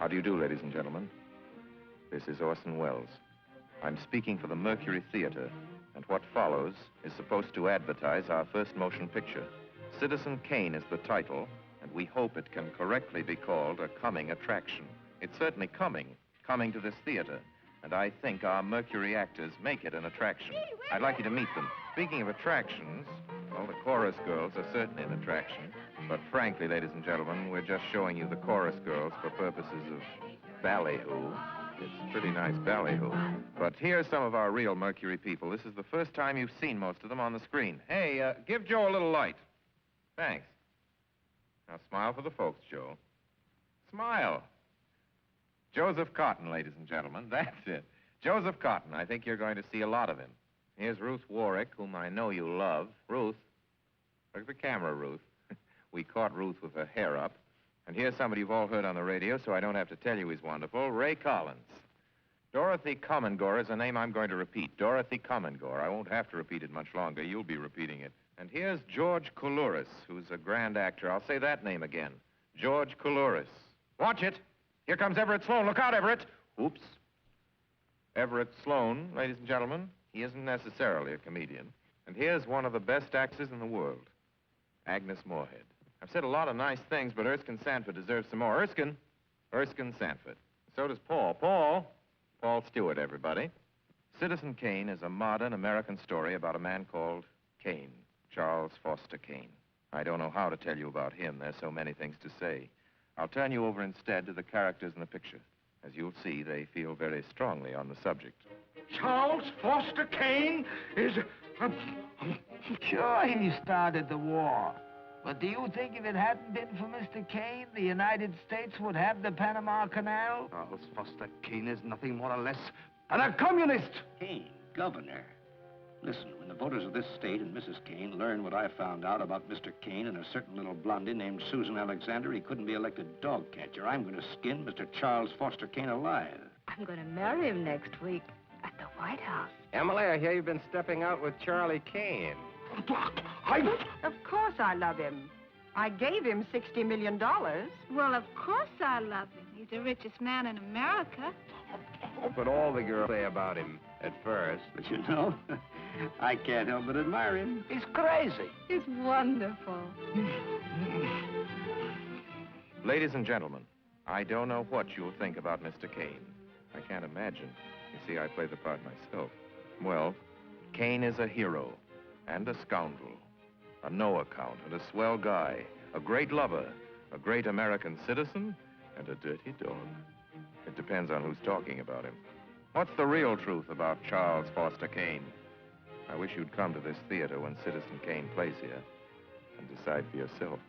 How do you do, ladies and gentlemen? This is Orson Welles. I'm speaking for the Mercury Theater, and what follows is supposed to advertise our first motion picture. Citizen Kane is the title, and we hope it can correctly be called a coming attraction. It's certainly coming to this theater, and I think our Mercury actors make it an attraction. I'd like you to meet them. Speaking of attractions, well, the chorus girls are certainly an attraction, but frankly, ladies and gentlemen, we're just showing you the chorus girls for purposes of ballyhoo. It's pretty nice ballyhoo. But here's some of our real Mercury people. This is the first time you've seen most of them on the screen. Hey, give Joe a little light. Thanks. Now smile for the folks, Joe. Smile. Joseph Cotton, ladies and gentlemen. That's it. Joseph Cotton. I think you're going to see a lot of him. Here's Ruth Warwick, whom I know you love. Ruth. Look at the camera, Ruth. We caught Ruth with her hair up. And here's somebody you've all heard on the radio, so I don't have to tell you he's wonderful. Ray Collins. Dorothy Commongore is a name I'm going to repeat. Dorothy Commongore. I won't have to repeat it much longer. You'll be repeating it. And here's George Coulouris, who's a grand actor. I'll say that name again. George Coulouris. Watch it. Here comes Everett Sloane. Look out, Everett. Oops. Everett Sloane, ladies and gentlemen. He isn't necessarily a comedian. And here's one of the best actors in the world, Agnes Moorehead. I've said a lot of nice things, but Erskine Sanford deserves some more. Erskine Sanford. So does Paul. Paul Stewart, everybody. Citizen Kane is a modern American story about a man called Kane, Charles Foster Kane. I don't know how to tell you about him. There's so many things to say. I'll turn you over instead to the characters in the picture. As you'll see, they feel very strongly on the subject. Charles Foster Kane is... Sure, he started the war. But do you think if it hadn't been for Mr. Kane, the United States would have the Panama Canal? Charles Foster Kane is nothing more or less than a communist. Kane, governor. Listen, when the voters of this state and Mrs. Kane learn what I found out about Mr. Kane and a certain little blondie named Susan Alexander, he couldn't be elected dog catcher. I'm going to skin Mr. Charles Foster Kane alive. I'm going to marry him next week at the White House. Emily, I hear you've been stepping out with Charlie Kane. Of course I love him. I gave him $60 million. Well, of course I love him. He's the richest man in America. But all the girls say about him at first. But you know, I can't help but admire him. He's crazy. He's wonderful. Ladies and gentlemen, I don't know what you'll think about Mr. Kane. I can't imagine. You see, I play the part myself. Well, Kane is a hero and a scoundrel, a no-account and a swell guy, a great lover, a great American citizen, and a dirty dog. It depends on who's talking about him. What's the real truth about Charles Foster Kane? I wish you'd come to this theater when Citizen Kane plays here and decide for yourself.